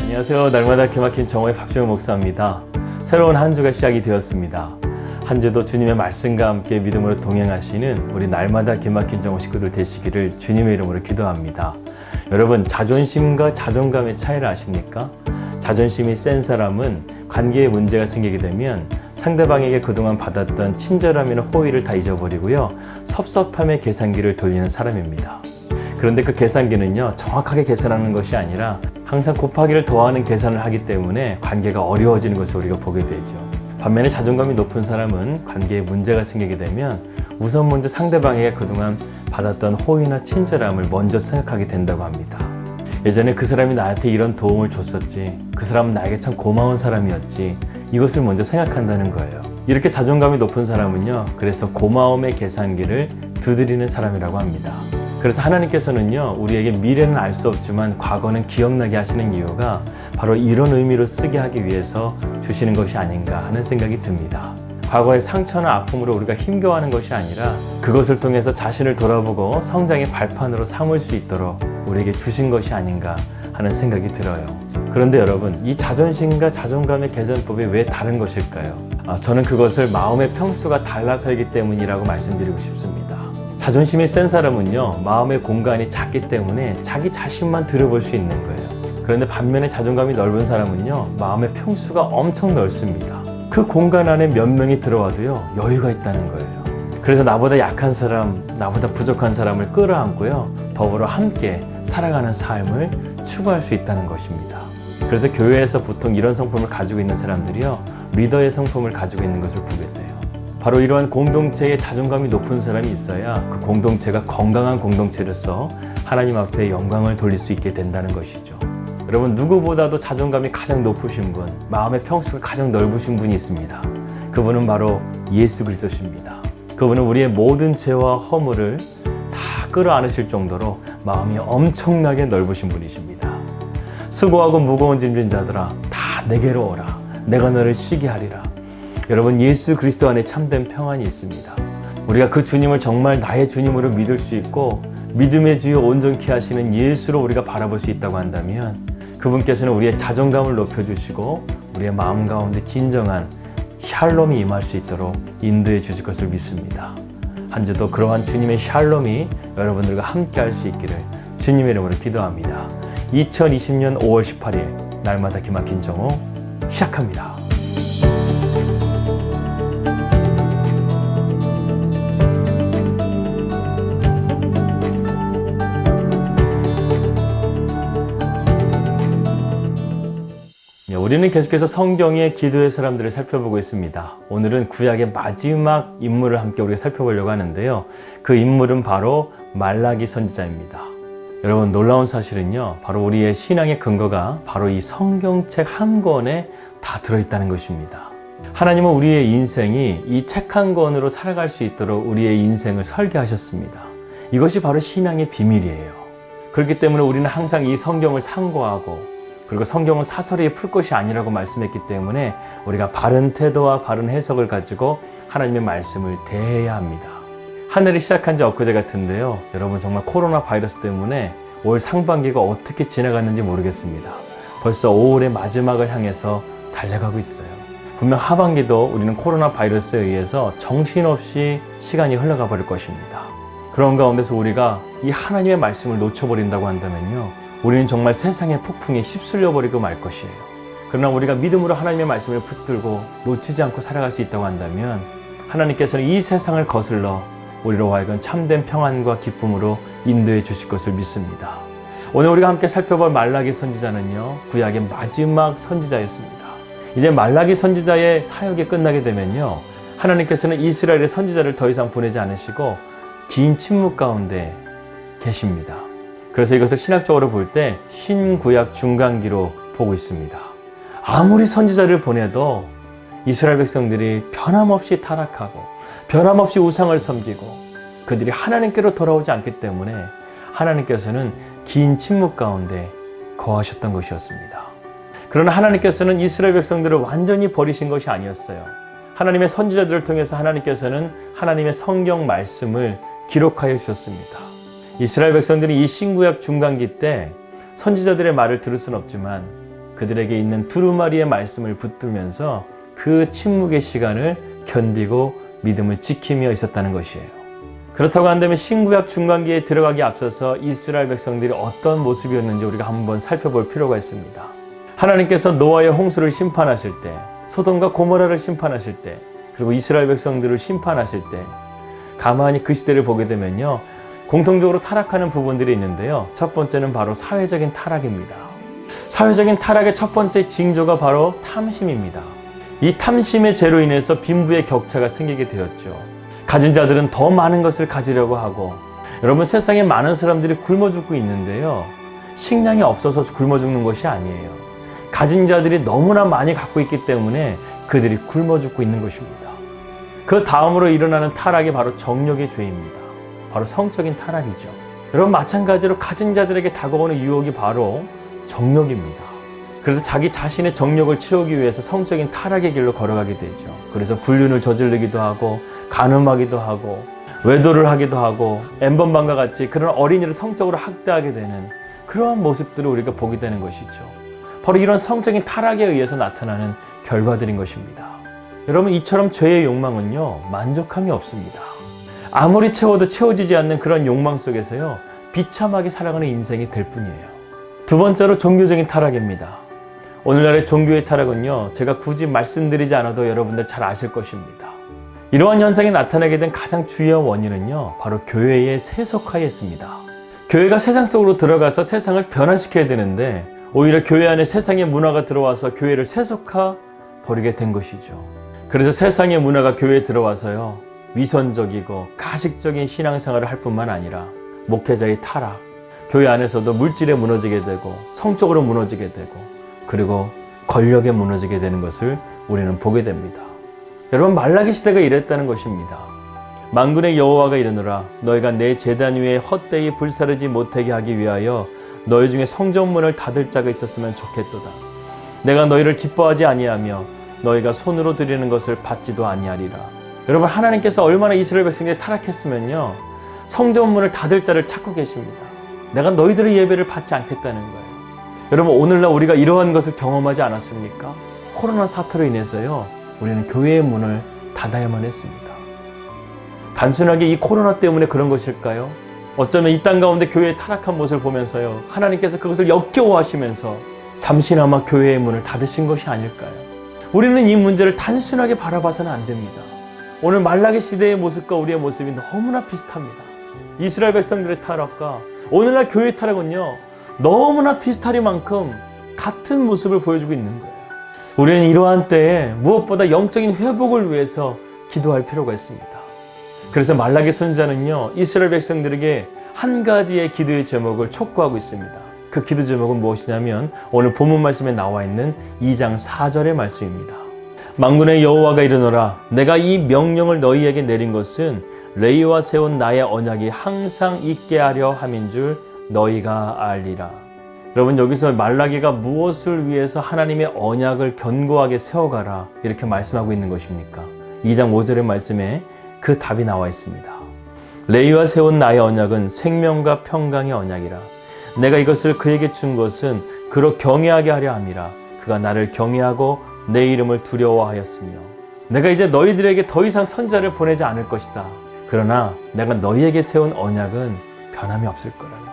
안녕하세요. 날마다 기막힌 정오의 박주영 목사입니다. 새로운 한 주가 시작이 되었습니다. 한 주도 주님의 말씀과 함께 믿음으로 동행하시는 우리 날마다 기막힌 정오 식구들 되시기를 주님의 이름으로 기도합니다. 여러분, 자존심과 자존감의 차이를 아십니까? 자존심이 센 사람은 관계에 문제가 생기게 되면 상대방에게 그동안 받았던 친절함이나 호의를 다 잊어버리고요, 섭섭함의 계산기를 돌리는 사람입니다. 그런데 그 계산기는요, 정확하게 계산하는 것이 아니라 항상 곱하기를 더하는 계산을 하기 때문에 관계가 어려워지는 것을 우리가 보게 되죠. 반면에 자존감이 높은 사람은 관계에 문제가 생기게 되면 우선 먼저 상대방에게 그동안 받았던 호의나 친절함을 먼저 생각하게 된다고 합니다. 예전에 그 사람이 나한테 이런 도움을 줬었지, 그 사람은 나에게 참 고마운 사람이었지, 이것을 먼저 생각한다는 거예요. 이렇게 자존감이 높은 사람은요, 그래서 고마움의 계산기를 두드리는 사람이라고 합니다. 그래서 하나님께서는요, 우리에게 미래는 알 수 없지만 과거는 기억나게 하시는 이유가 바로 이런 의미로 쓰게 하기 위해서 주시는 것이 아닌가 하는 생각이 듭니다. 과거의 상처나 아픔으로 우리가 힘겨워하는 것이 아니라 그것을 통해서 자신을 돌아보고 성장의 발판으로 삼을 수 있도록 우리에게 주신 것이 아닌가 하는 생각이 들어요. 그런데 여러분, 이 자존심과 자존감의 계산법이 왜 다른 것일까요? 저는 그것을 마음의 평수가 달라서이기 때문이라고 말씀드리고 싶습니다. 자존심이 센 사람은요, 마음의 공간이 작기 때문에 자기 자신만 들여볼 수 있는 거예요. 그런데 반면에 자존감이 넓은 사람은요, 마음의 평수가 엄청 넓습니다. 그 공간 안에 몇 명이 들어와도요, 여유가 있다는 거예요. 그래서 나보다 약한 사람, 나보다 부족한 사람을 끌어안고요, 더불어 함께 살아가는 삶을 추구할 수 있다는 것입니다. 그래서 교회에서 보통 이런 성품을 가지고 있는 사람들이요, 리더의 성품을 가지고 있는 것을 보게 돼요. 바로 이러한 공동체에 자존감이 높은 사람이 있어야 그 공동체가 건강한 공동체로서 하나님 앞에 영광을 돌릴 수 있게 된다는 것이죠. 여러분, 누구보다도 자존감이 가장 높으신 분, 마음의 평수가 가장 넓으신 분이 있습니다. 그분은 바로 예수 그리스도십니다. 그분은 우리의 모든 죄와 허물을 다 끌어안으실 정도로 마음이 엄청나게 넓으신 분이십니다. 수고하고 무거운 짐진 자들아, 다 내게로 오라. 내가 너를 쉬게 하리라. 여러분, 예수 그리스도 안에 참된 평안이 있습니다. 우리가 그 주님을 정말 나의 주님으로 믿을 수 있고 믿음의 주여 온전케 하시는 예수로 우리가 바라볼 수 있다고 한다면 그분께서는 우리의 자존감을 높여주시고 우리의 마음 가운데 진정한 샬롬이 임할 수 있도록 인도해 주실 것을 믿습니다. 한 주도 그러한 주님의 샬롬이 여러분들과 함께 할 수 있기를 주님의 이름으로 기도합니다. 2020년 5월 18일 날마다 기막힌 정오 시작합니다. 우리는 계속해서 성경의 기도의 사람들을 살펴보고 있습니다. 오늘은 구약의 마지막 인물을 함께 우리가 살펴보려고 하는데요. 그 인물은 바로 말라기 선지자입니다. 여러분, 놀라운 사실은요, 바로 우리의 신앙의 근거가 바로 이 성경책 한 권에 다 들어있다는 것입니다. 하나님은 우리의 인생이 이 책 한 권으로 살아갈 수 있도록 우리의 인생을 설계하셨습니다. 이것이 바로 신앙의 비밀이에요. 그렇기 때문에 우리는 항상 이 성경을 상고하고, 그리고 성경은 사설에 풀 것이 아니라고 말씀했기 때문에 우리가 바른 태도와 바른 해석을 가지고 하나님의 말씀을 대해야 합니다. 한 해를 시작한 지 엊그제 같은데요, 여러분, 정말 코로나 바이러스 때문에 올 상반기가 어떻게 지나갔는지 모르겠습니다. 벌써 5월의 마지막을 향해서 달려가고 있어요. 분명 하반기도 우리는 코로나 바이러스에 의해서 정신없이 시간이 흘러가 버릴 것입니다. 그런 가운데서 우리가 이 하나님의 말씀을 놓쳐버린다고 한다면요, 우리는 정말 세상의 폭풍에 휩쓸려 버리고 말 것이에요. 그러나 우리가 믿음으로 하나님의 말씀을 붙들고 놓치지 않고 살아갈 수 있다고 한다면 하나님께서는 이 세상을 거슬러 우리로 하여금 참된 평안과 기쁨으로 인도해 주실 것을 믿습니다. 오늘 우리가 함께 살펴볼 말라기 선지자는요, 구약의 마지막 선지자였습니다. 이제 말라기 선지자의 사역이 끝나게 되면요, 하나님께서는 이스라엘의 선지자를 더 이상 보내지 않으시고 긴 침묵 가운데 계십니다. 그래서 이것을 신학적으로 볼 때 신구약 중간기로 보고 있습니다. 아무리 선지자를 보내도 이스라엘 백성들이 변함없이 타락하고 변함없이 우상을 섬기고 그들이 하나님께로 돌아오지 않기 때문에 하나님께서는 긴 침묵 가운데 거하셨던 것이었습니다. 그러나 하나님께서는 이스라엘 백성들을 완전히 버리신 것이 아니었어요. 하나님의 선지자들을 통해서 하나님께서는 하나님의 성경 말씀을 기록하여 주셨습니다. 이스라엘 백성들이 이 신구약 중간기 때 선지자들의 말을 들을 수는 없지만 그들에게 있는 두루마리의 말씀을 붙들면서 그 침묵의 시간을 견디고 믿음을 지키며 있었다는 것이에요. 그렇다고 한다면 신구약 중간기에 들어가기 앞서서 이스라엘 백성들이 어떤 모습이었는지 우리가 한번 살펴볼 필요가 있습니다. 하나님께서 노아의 홍수를 심판하실 때, 소돔과 고모라를 심판하실 때, 그리고 이스라엘 백성들을 심판하실 때 가만히 그 시대를 보게 되면요, 공통적으로 타락하는 부분들이 있는데요. 첫 번째는 바로 사회적인 타락입니다. 사회적인 타락의 첫 번째 징조가 바로 탐심입니다. 이 탐심의 죄로 인해서 빈부의 격차가 생기게 되었죠. 가진 자들은 더 많은 것을 가지려고 하고, 여러분 세상에 많은 사람들이 굶어 죽고 있는데요, 식량이 없어서 굶어 죽는 것이 아니에요. 가진 자들이 너무나 많이 갖고 있기 때문에 그들이 굶어 죽고 있는 것입니다. 그 다음으로 일어나는 타락이 바로 정욕의 죄입니다. 바로 성적인 타락이죠. 여러분 마찬가지로 가진 자들에게 다가오는 유혹이 바로 정욕입니다. 그래서 자기 자신의 정욕을 채우기 위해서 성적인 타락의 길로 걸어가게 되죠. 그래서 불륜을 저지르기도 하고 간음하기도 하고 외도를 하기도 하고 엠번방과 같이 그런 어린이를 성적으로 학대하게 되는 그러한 모습들을 우리가 보게 되는 것이죠. 바로 이런 성적인 타락에 의해서 나타나는 결과들인 것입니다. 여러분 이처럼 죄의 욕망은요, 만족함이 없습니다. 아무리 채워도 채워지지 않는 그런 욕망 속에서요, 비참하게 살아가는 인생이 될 뿐이에요. 두 번째로 종교적인 타락입니다. 오늘날의 종교의 타락은요, 제가 굳이 말씀드리지 않아도 여러분들 잘 아실 것입니다. 이러한 현상이 나타나게 된 가장 주요한 원인은요, 바로 교회의 세속화에 있습니다. 교회가 세상 속으로 들어가서 세상을 변화시켜야 되는데 오히려 교회 안에 세상의 문화가 들어와서 교회를 세속화 버리게 된 것이죠. 그래서 세상의 문화가 교회에 들어와서요, 위선적이고 가식적인 신앙생활을 할 뿐만 아니라 목회자의 타락, 교회 안에서도 물질에 무너지게 되고 성적으로 무너지게 되고 그리고 권력에 무너지게 되는 것을 우리는 보게 됩니다. 여러분 말라기 시대가 이랬다는 것입니다. 만군의 여호와가 이르노라, 너희가 내 제단 위에 헛되이 불사르지 못하게 하기 위하여 너희 중에 성전문을 닫을 자가 있었으면 좋겠도다. 내가 너희를 기뻐하지 아니하며 너희가 손으로 드리는 것을 받지도 아니하리라. 여러분 하나님께서 얼마나 이스라엘 백성들이 타락했으면요, 성전문을 닫을 자를 찾고 계십니다. 내가 너희들의 예배를 받지 않겠다는 거예요. 여러분 오늘날 우리가 이러한 것을 경험하지 않았습니까? 코로나 사태로 인해서요, 우리는 교회의 문을 닫아야만 했습니다. 단순하게 이 코로나 때문에 그런 것일까요? 어쩌면 이 땅 가운데 교회의 타락한 모습을 보면서요, 하나님께서 그것을 역겨워하시면서 잠시나마 교회의 문을 닫으신 것이 아닐까요? 우리는 이 문제를 단순하게 바라봐서는 안 됩니다. 오늘 말라기 시대의 모습과 우리의 모습이 너무나 비슷합니다. 이스라엘 백성들의 타락과 오늘날 교회의 타락은요, 너무나 비슷하리만큼 같은 모습을 보여주고 있는 거예요. 우리는 이러한 때에 무엇보다 영적인 회복을 위해서 기도할 필요가 있습니다. 그래서 말라기 선지자는요, 이스라엘 백성들에게 한 가지의 기도의 제목을 촉구하고 있습니다. 그 기도 제목은 무엇이냐면 오늘 본문 말씀에 나와 있는 2장 4절의 말씀입니다. 만군의 여호와가 이르노라, 내가 이 명령을 너희에게 내린 것은 레위와 세운 나의 언약이 항상 있게 하려 함인 줄 너희가 알리라. 여러분 여기서 말라기가 무엇을 위해서 하나님의 언약을 견고하게 세워가라 이렇게 말씀하고 있는 것입니까? 2장 5절의 말씀에 그 답이 나와 있습니다. 레위와 세운 나의 언약은 생명과 평강의 언약이라. 내가 이것을 그에게 준 것은 그로 경외하게 하려 함이라. 그가 나를 경외하고 내 이름을 두려워하였으며 내가 이제 너희들에게 더 이상 선지자를 보내지 않을 것이다. 그러나 내가 너희에게 세운 언약은 변함이 없을 거라는 거예요.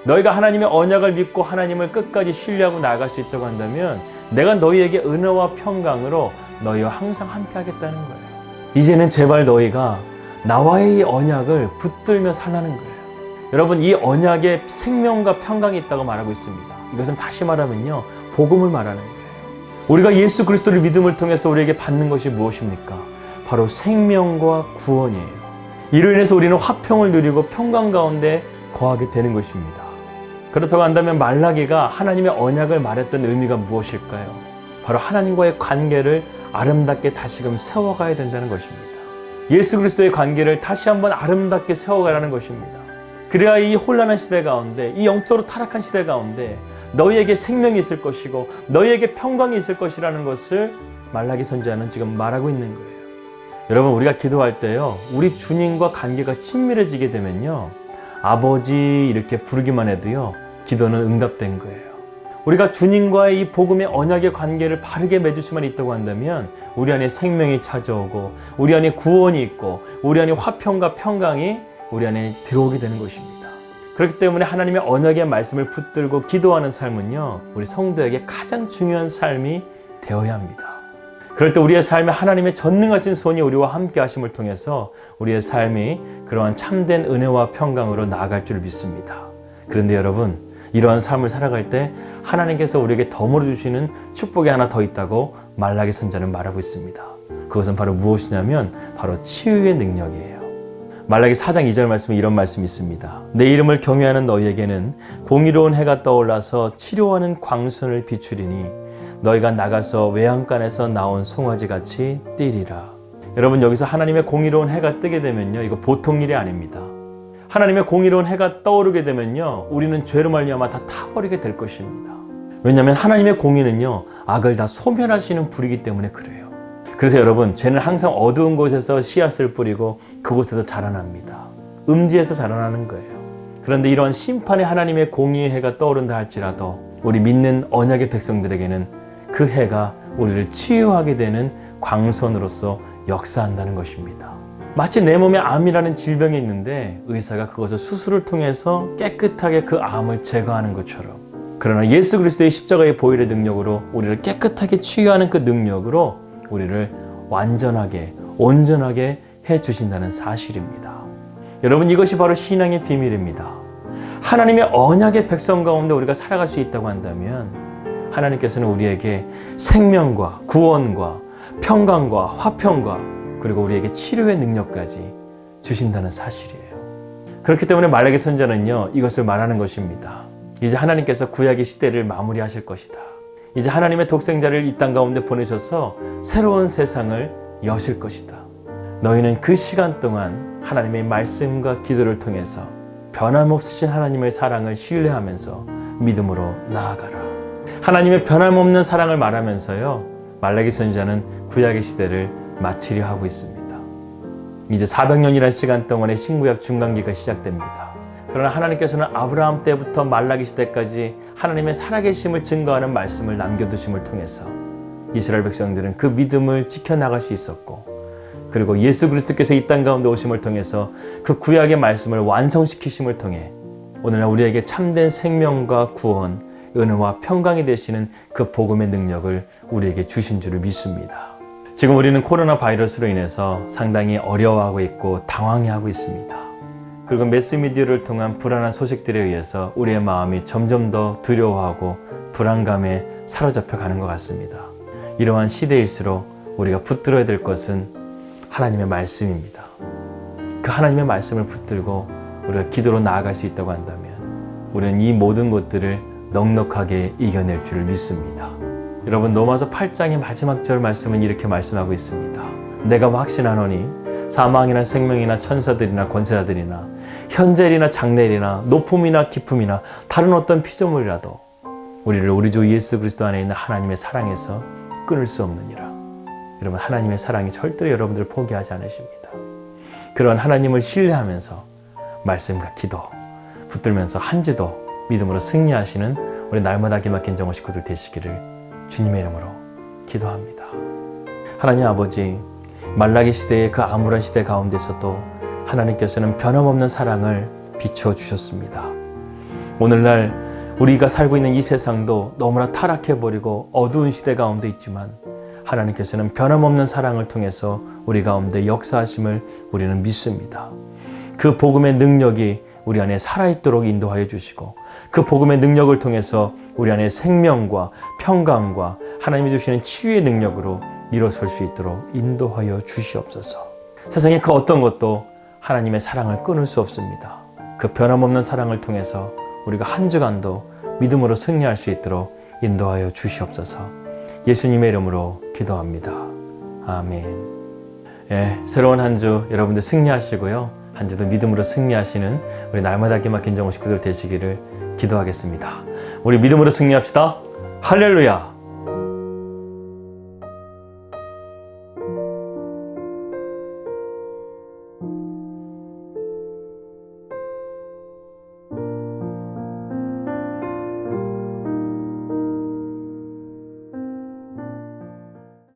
너희가 하나님의 언약을 믿고 하나님을 끝까지 신뢰하고 나아갈 수 있다고 한다면 내가 너희에게 은혜와 평강으로 너희와 항상 함께 하겠다는 거예요. 이제는 제발 너희가 나와의 이 언약을 붙들며 살라는 거예요. 여러분 이 언약에 생명과 평강이 있다고 말하고 있습니다. 이것은 다시 말하면요, 복음을 말하는 거예요. 우리가 예수 그리스도를 믿음을 통해서 우리에게 받는 것이 무엇입니까? 바로 생명과 구원이에요. 이로 인해서 우리는 화평을 누리고 평강 가운데 거하게 되는 것입니다. 그렇다고 한다면 말라기가 하나님의 언약을 말했던 의미가 무엇일까요? 바로 하나님과의 관계를 아름답게 다시금 세워가야 된다는 것입니다. 예수 그리스도의 관계를 다시 한번 아름답게 세워가라는 것입니다. 그래야 이 혼란한 시대 가운데, 이 영적으로 타락한 시대 가운데 너희에게 생명이 있을 것이고 너희에게 평강이 있을 것이라는 것을 말라기 선지자는 지금 말하고 있는 거예요. 여러분, 우리가 기도할 때요, 우리 주님과 관계가 친밀해지게 되면요, 아버지 이렇게 부르기만 해도요, 기도는 응답된 거예요. 우리가 주님과의 이 복음의 언약의 관계를 바르게 맺을 수만 있다고 한다면 우리 안에 생명이 찾아오고 우리 안에 구원이 있고 우리 안에 화평과 평강이 우리 안에 들어오게 되는 것입니다. 그렇기 때문에 하나님의 언약의 말씀을 붙들고 기도하는 삶은요, 우리 성도에게 가장 중요한 삶이 되어야 합니다. 그럴 때 우리의 삶에 하나님의 전능하신 손이 우리와 함께 하심을 통해서 우리의 삶이 그러한 참된 은혜와 평강으로 나아갈 줄 믿습니다. 그런데 여러분, 이러한 삶을 살아갈 때 하나님께서 우리에게 덤으로 주시는 축복이 하나 더 있다고 말라기 선지자는 말하고 있습니다. 그것은 바로 무엇이냐면 바로 치유의 능력이에요. 말라기 4장 2절 말씀에 이런 말씀이 있습니다. 내 이름을 경외하는 너희에게는 공의로운 해가 떠올라서 치료하는 광선을 비추리니 너희가 나가서 외양간에서 나온 송아지같이 뛰리라. 여러분, 여기서 하나님의 공의로운 해가 뜨게 되면요, 이거 보통 일이 아닙니다. 하나님의 공의로운 해가 떠오르게 되면요, 우리는 죄로 말미암아 다 타버리게 될 것입니다. 왜냐하면 하나님의 공의는요, 악을 다 소멸하시는 불이기 때문에 그래요. 그래서 여러분, 죄는 항상 어두운 곳에서 씨앗을 뿌리고 그곳에서 자라납니다. 음지에서 자라나는 거예요. 그런데 이런 심판의 하나님의 공의의 해가 떠오른다 할지라도 우리 믿는 언약의 백성들에게는 그 해가 우리를 치유하게 되는 광선으로서 역사한다는 것입니다. 마치 내 몸에 암이라는 질병이 있는데 의사가 그것을 수술을 통해서 깨끗하게 그 암을 제거하는 것처럼, 그러나 예수 그리스도의 십자가의 보혈의 능력으로 우리를 깨끗하게 치유하는 그 능력으로 우리를 완전하게 온전하게 해주신다는 사실입니다. 여러분, 이것이 바로 신앙의 비밀입니다. 하나님의 언약의 백성 가운데 우리가 살아갈 수 있다고 한다면 하나님께서는 우리에게 생명과 구원과 평강과 화평과 그리고 우리에게 치료의 능력까지 주신다는 사실이에요. 그렇기 때문에 말라기 선지자는요, 이것을 말하는 것입니다. 이제 하나님께서 구약의 시대를 마무리하실 것이다. 이제 하나님의 독생자를 이 땅 가운데 보내셔서 새로운 세상을 여실 것이다. 너희는 그 시간 동안 하나님의 말씀과 기도를 통해서 변함없으신 하나님의 사랑을 신뢰하면서 믿음으로 나아가라. 하나님의 변함없는 사랑을 말하면서요, 말라기 선지자는 구약의 시대를 마치려 하고 있습니다. 이제 400년이라는 시간 동안의 신구약 중간기가 시작됩니다. 그러나 하나님께서는 아브라함 때부터 말라기 시대까지 하나님의 살아계심을 증거하는 말씀을 남겨두심을 통해서 이스라엘 백성들은 그 믿음을 지켜나갈 수 있었고, 그리고 예수 그리스도께서 이 땅 가운데 오심을 통해서 그 구약의 말씀을 완성시키심을 통해 오늘날 우리에게 참된 생명과 구원, 은혜와 평강이 되시는 그 복음의 능력을 우리에게 주신 줄을 믿습니다. 지금 우리는 코로나 바이러스로 인해서 상당히 어려워하고 있고 당황해하고 있습니다. 그리고 매스미디어를 통한 불안한 소식들에 의해서 우리의 마음이 점점 더 두려워하고 불안감에 사로잡혀 가는 것 같습니다. 이러한 시대일수록 우리가 붙들어야 될 것은 하나님의 말씀입니다. 그 하나님의 말씀을 붙들고 우리가 기도로 나아갈 수 있다고 한다면 우리는 이 모든 것들을 넉넉하게 이겨낼 줄을 믿습니다. 여러분, 로마서 8장의 마지막 절 말씀은 이렇게 말씀하고 있습니다. 내가 확신하노니 사망이나 생명이나 천사들이나 권세자들이나 현재일이나 장래일이나 높음이나 깊음이나 다른 어떤 피조물이라도 우리를 우리 주 예수 그리스도 안에 있는 하나님의 사랑에서 끊을 수 없느니라. 여러분, 하나님의 사랑이 절대로 여러분들을 포기하지 않으십니다. 그런 하나님을 신뢰하면서 말씀과 기도 붙들면서 한 주도 믿음으로 승리하시는 우리 날마다 기막힌 정오 식구들 되시기를 주님의 이름으로 기도합니다. 하나님 아버지, 말라기 시대의 그 암울한 시대 가운데서도 하나님께서는 변함없는 사랑을 비추어 주셨습니다. 오늘날 우리가 살고 있는 이 세상도 너무나 타락해버리고 어두운 시대 가운데 있지만 하나님께서는 변함없는 사랑을 통해서 우리 가운데 역사하심을 우리는 믿습니다. 그 복음의 능력이 우리 안에 살아있도록 인도하여 주시고 그 복음의 능력을 통해서 우리 안에 생명과 평강과 하나님이 주시는 치유의 능력으로 일어설 수 있도록 인도하여 주시옵소서. 세상에 그 어떤 것도 하나님의 사랑을 끊을 수 없습니다. 그 변함없는 사랑을 통해서 우리가 한 주간도 믿음으로 승리할 수 있도록 인도하여 주시옵소서. 예수님의 이름으로 기도합니다. 아멘. 새로운 한 주 여러분들 승리하시고요. 한 주도 믿음으로 승리하시는 우리 날마다 기막힌 정오 식구들 되시기를 기도하겠습니다. 우리 믿음으로 승리합시다. 할렐루야!